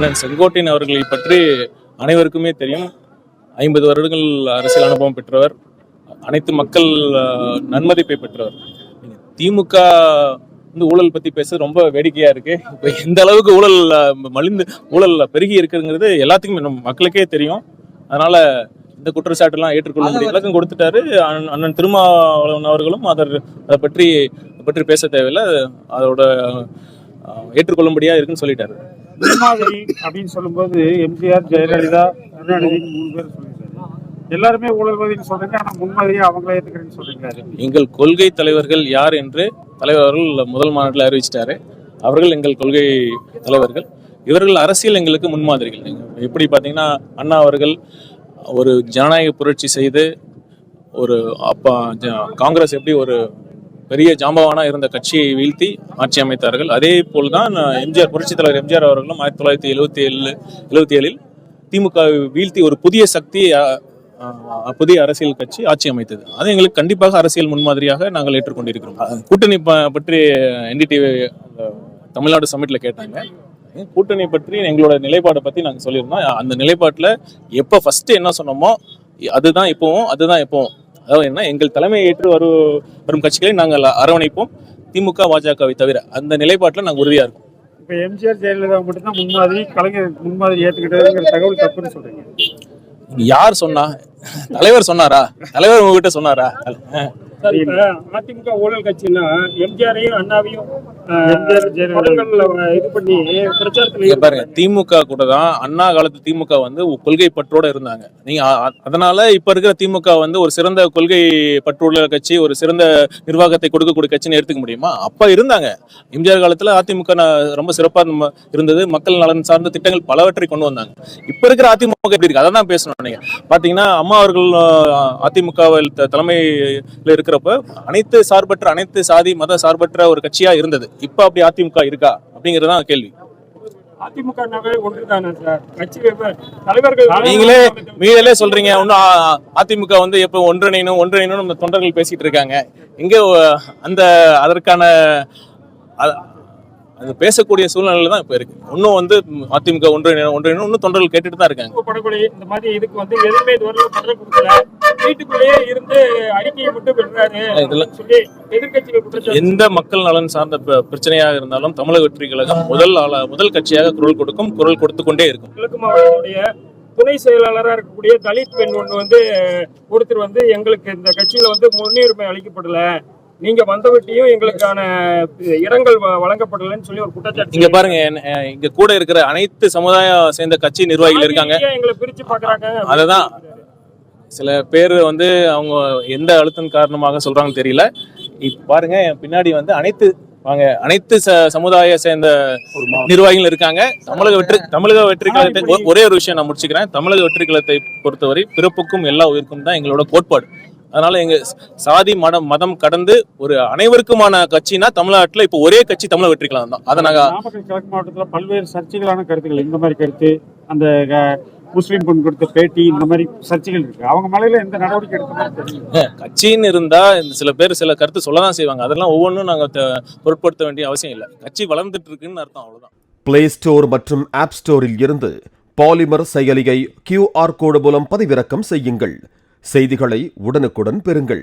அண்ணன் செங்கோட்டையன் அவர்களை பற்றி அனைவருக்குமே தெரியும். 50 வருடங்கள் அரசியல் அனுபவம் பெற்றவர், அனைத்து மக்கள் நன்மதிப்பை பெற்றவர். திமுக ஊழல் பத்தி பேச ரொம்ப வேடிக்கையா இருக்கு. இப்ப எந்த அளவுக்கு ஊழல் ஊழல் பெருகி இருக்குங்கிறது எல்லாத்துக்குமே நம்ம மக்களுக்கே தெரியும். அதனால இந்த குற்றச்சாட்டு எல்லாம் ஏற்றுக்கொள்ள முடியும். விளக்கம் கொடுத்துட்டாரு அண்ணன் திருமாவளவன் அவர்களும். அதை பற்றி பேச தேவையில்லை, அதோட ஏற்றுக்கொள்ளும்படியா இருக்குன்னு சொல்லிட்டாரு. முன்மாதிரி அப்படின்னு சொல்லும்போது எம்ஜிஆர், ஜெயலலிதா, கருணாநிதி 3 பேர் சொல்லியிருக்காரு. எல்லாருமே ஊழல்வாதின்னு சொல்றீங்க, ஆனா முன்மாதிரியா அவங்கள ஏத்துக்கிறேன்னு சொல்றீங்க. எங்கள் கொள்கை தலைவர்கள் யார் என்று தலைவர் அவர்கள் முதல் மாநாட்டில் அறிவிச்சிட்டாரு. அவர்கள் எங்கள் கொள்கை தலைவர்கள். இவர்கள் அரசியல் எங்களுக்கு முன்மாதிரிகள். எப்படி பார்த்தீங்கன்னா, அண்ணா அவர்கள் ஒரு ஜனநாயக புரட்சி செய்து காங்கிரஸ் எப்படி ஒரு பெரிய ஜாம்பவானா இருந்த கட்சியை வீழ்த்தி ஆட்சி அமைத்தார்கள். அதே போல்தான் எம்ஜிஆர், புரட்சித் தலைவர் எம்ஜிஆர் அவர்களும் 1977 திமுக வீழ்த்தி ஒரு புதிய சக்தி, புதிய அரசியல் கட்சி ஆட்சி அமைத்தது. அது எங்களுக்கு கண்டிப்பாக அரசியல் முன்மாதிரியாக நாங்கள் ஏற்றுக்கொண்டிருக்கிறோம். கூட்டணி பற்றி NDTV தமிழ்நாடு சமிட்ல கேட்டாங்க. கூட்டணி பற்றி எங்களோட நிலைப்பாடை பத்தி நாங்கள் சொல்லியிருந்தோம். அந்த நிலைப்பாட்டில் எப்போ ஃபர்ஸ்ட் என்ன சொன்னோமோ அதுதான் இப்போவும். அதாவது என்ன, எங்கள் தலைமையை ஏற்று வரும் கட்சிகளை நாங்கள் அரவணைப்போம், திமுக பாஜகவை தவிர. அந்த நிலைப்பாட்டில் நாங்கள் உறுதியா இருக்கோம். இப்போ எம்ஜிஆர், ஜெயலலிதா மட்டும்தான் முன்மாதிரி, கலைஞர் முன்மாதிரி ஏற்றுக்கிட்டதுங்கிற தகவல் தப்புன்னு சொல்றீங்க. யார் சொன்னா? தலைவர் சொன்னாரா? தலைவர் உங்ககிட்ட சொன்னாரா? அதிமுக ஊழல் கட்சின்னா எம்ஜிஆரையும் அண்ணாவையும் இது பண்ணி பிரச்சாரத்துல பாருங்க, திமுக கூட தான் அண்ணா காலத்து திமுக கொள்கை பற்றோட இருந்தாங்க. நீங்க அதனால இப்ப இருக்கிற திமுக ஒரு சிறந்த கொள்கை பற்றுள்ள கட்சி, ஒரு சிறந்த நிர்வாகத்தை கொடுக்கக்கூடிய கட்சின்னு எடுத்துக்க முடியுமா? அப்ப இருந்தாங்க. எம்ஜிஆர் காலத்துல அதிமுக ரொம்ப சிறப்பா இருந்தது. மக்கள் நலன் சார்ந்த திட்டங்கள் பலவற்றை கொண்டு வந்தாங்க. இப்ப இருக்கிற அதிமுக எப்படி இருக்கு, அதான் பேசணும். நீங்க பாத்தீங்கன்னா, அம்மா அவர்கள் அதிமுக தலைமையில இருக்கிறப்ப அனைத்து சார்பற்ற, அனைத்து சாதி மத சார்பற்ற ஒரு கட்சியா இருந்தது. இப்ப அப்படி அதிமுக இருக்கா அப்படிங்கறதுதான் கேள்வி. நீங்களே மீதலே சொல்றீங்க. அதிமுக எப்ப ஒன்றிணைணும் நம்ம தொண்டர்கள் பேசிட்டு இருக்காங்க. இங்க அதற்கான அது பேசக்கூடிய சூழ்நிலையில தான் இப்ப இருக்கு. இன்னும் அதிமுக ஒன்றிணைணும் இன்னும் தொண்டர்கள் கேட்டுட்டு தான் இருக்காங்க. இந்த மாதிரி இதுக்கு எதுவுமே வீட்டுக்குள்ளேயே இருந்து அறிக்கையை மட்டும் பெற்றாரு. எந்த மக்கள் நலன் சார்ந்த பிரச்சனையாக இருந்தாலும் தமிழக வெற்றி கழகம் முதல் கட்சியாக குரல் கொடுக்கும், குரல் கொடுத்து கொண்டே இருக்கும். கிழக்கு மாவட்டத்துடைய துணை செயலாளராக இருக்கக்கூடிய தலித் பெண் ஒருத்தர் எங்களுக்கு இந்த கட்சியில முன்னுரிமை அளிக்கப்படல, நீங்க வந்தவட்டியும் எங்களுக்கான இரங்கல் வழங்கப்படலன்னு சொல்லி ஒரு குற்றச்சாட்டு. இங்க பாருங்க, இங்க கூட இருக்கிற அனைத்து சமுதாயம் சேர்ந்த கட்சி நிர்வாகிகள் இருக்காங்க. எங்களை பிரிச்சு பாக்குறாங்க. அததான் சில பேர் அவங்க எந்த அழுத்தம் காரணமாக சொல்றாங்கன்னு தெரியல. பாருங்க, பின்னாடி அனைத்து சமுதாய சேர்ந்த நிர்வாகிகள் இருக்காங்க. தமிழக வெற்றி கழகத்தை ஒரே ஒரு விஷயம் நான் முடிச்சுக்கிறேன். தமிழக வெற்றி கழகத்தை பொறுத்தவரை பிறப்புக்கும் எல்லா உயிருக்கும் தான் எங்களோட கோட்பாடு. அதனால எங்க சாதி மதம் கடந்து ஒரு அனைவருக்குமான கட்சினா தமிழ்நாட்டுல இப்ப ஒரே கட்சி தமிழக வெற்றி கழகம் தான். அதை நாங்க கிழக்கு மாவட்டத்துல பல்வேறு சர்ச்சைகளான கருத்துக்கள், இந்த மாதிரி கருத்து, அந்த முஸ்லீம் பெண் கொடுத்த பேட்டி, இந்த மாதிரி சர்ச்சைகள் இருக்கு. அவங்க மேல எந்த நடவடிக்கை எடுக்க கட்சின்னு இருந்தா சில பேர் சில கருத்து சொல்லதான் செய்வாங்க. அதெல்லாம் ஒவ்வொன்றும் நாங்க பொருட்படுத்த வேண்டிய அவசியம் இல்லை. கட்சி வளர்ந்துட்டு இருக்குன்னு அர்த்தம், அவ்வளவுதான். பிளே ஸ்டோர் மற்றும் ஆப் ஸ்டோரில் இருந்து பாலிமர் செயலியை QR கோடு மூலம் பதிவிறக்கம் செய்யுங்கள். செய்திகளை உடனுக்குடன் பெறுங்கள்.